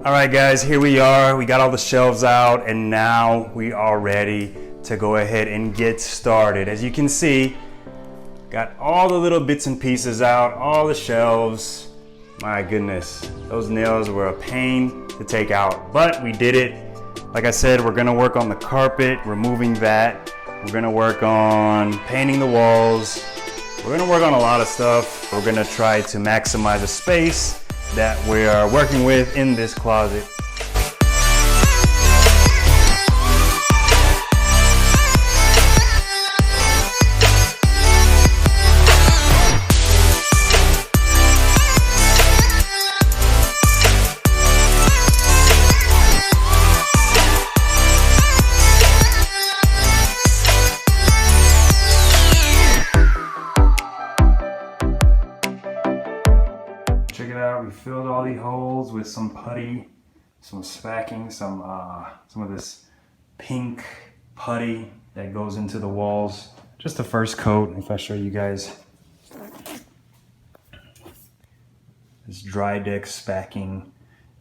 All right guys, here we are. We got all the shelves out and now we are ready to go ahead and get started. As you can see, got all the little bits and pieces out, all the shelves. My goodness, those nails were a pain to take out, but we did it. Like I said, we're gonna work on the carpet, removing that. We're gonna work on painting the walls. We're gonna work on a lot of stuff. We're gonna try to maximize the space that we are working with in this closet. Check it out, we filled all the holes with some putty, some spacking, some of this pink putty that goes into the walls. Just the first coat, if I show you guys. This DryDex spacking,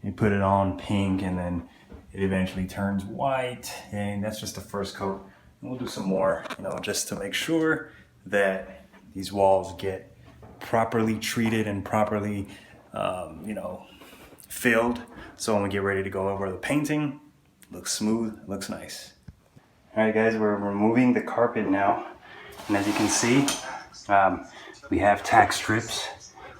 you put it on pink and then it eventually turns white, and that's just the first coat. And we'll do some more, just to make sure that these walls get properly treated and properly filled, so when we get ready to go over the painting, looks smooth, looks nice. All right guys, we're removing the carpet now, and as you can see, we have tack strips.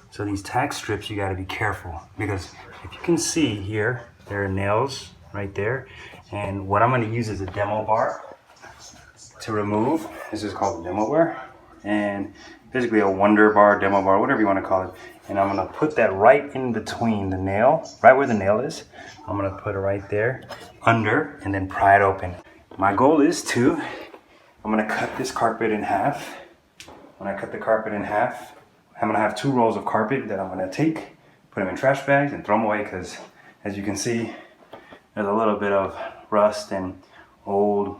So these tack strips, you got to be careful, because if you can see here, there are nails right there, and what I'm going to use is a demo bar to remove. This is called a demo bar, and basically a wonder bar, demo bar, whatever you want to call it. And I'm gonna put that right in between the nail, right where the nail is. I'm gonna put it right there, under, and then pry it open. My goal is I'm gonna cut this carpet in half. When I cut the carpet in half, I'm gonna have 2 rolls of carpet that I'm gonna take, put them in trash bags and throw them away, because as you can see, there's a little bit of rust and old,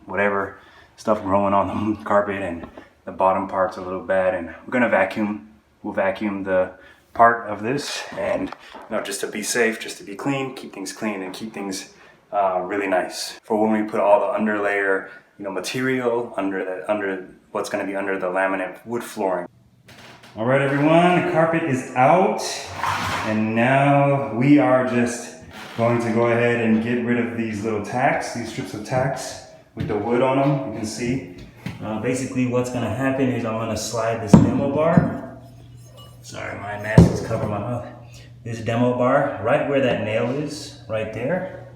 whatever, stuff growing on the carpet, and the bottom part's a little bad, and we're gonna vacuum. We'll vacuum the part of this, and just to be safe, just to be clean, keep things clean and keep things really nice. For when we put all the underlayer, material under what's gonna be under the laminate wood flooring. All right everyone, the carpet is out, and now we are just going to go ahead and get rid of these little tacks, these strips of tacks with the wood on them. You can see. Basically what's gonna happen is I'm gonna slide this demo bar. Sorry, my mask is covering my mouth. This demo bar, right where that nail is, right there.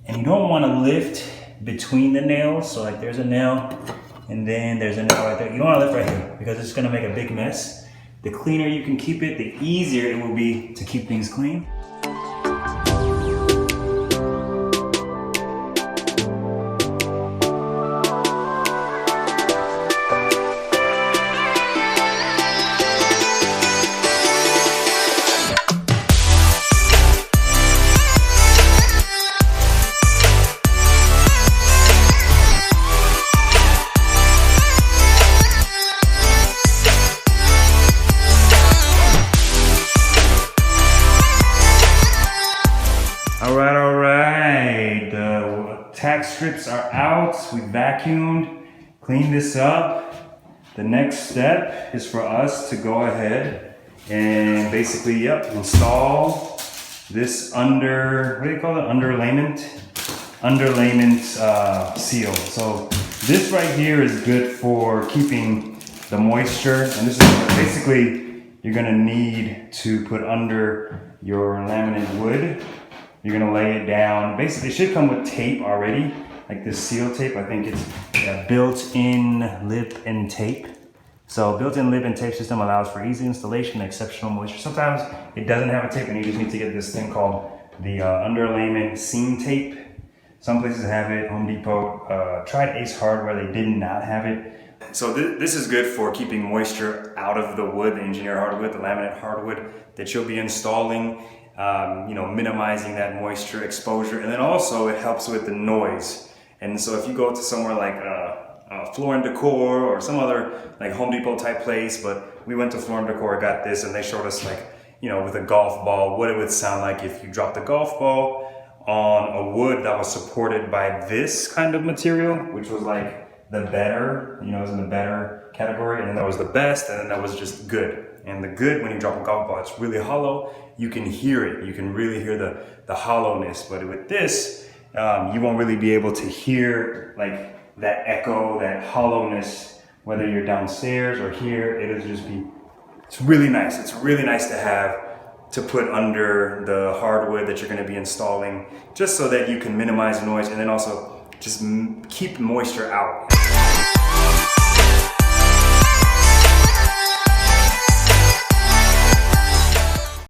And you don't wanna lift between the nails. So like there's a nail, and then there's a nail right there. You don't wanna lift right here, because it's gonna make a big mess. The cleaner you can keep it, the easier it will be to keep things clean. All right, the tack strips are out. We vacuumed, cleaned this up. The next step is for us to go ahead and basically, install this underlayment seal. So this right here is good for keeping the moisture, and this is basically you're gonna need to put under your laminate wood. You're gonna lay it down. Basically, it should come with tape already, like this seal tape. I think it's a built-in lip and tape. So built-in lip and tape system allows for easy installation and exceptional moisture. Sometimes it doesn't have a tape and you just need to get this thing called the underlayment seam tape. Some places have it, Home Depot. Tried Ace Hardware, they did not have it. So this is good for keeping moisture out of the wood, the engineered hardwood, the laminate hardwood that you'll be installing. Minimizing that moisture exposure, and then also it helps with the noise. And so if you go to somewhere like Floor and Decor or some other like Home Depot type place, but we went to Floor and Decor, got this, and they showed us like you know, with a golf ball, what it would sound like if you dropped a golf ball on a wood that was supported by this kind of material, which was like the better, you know, it was in the better category, and then there was the best, and then there was just good. And the good, when you drop a golf ball, it's really hollow. You can hear it. You can really hear the hollowness. But with this, you won't really be able to hear like that echo, that hollowness, whether you're downstairs or here. It'll just be, it's really nice. It's really nice to have to put under the hardwood that you're going to be installing, just so that you can minimize noise and then also just keep moisture out.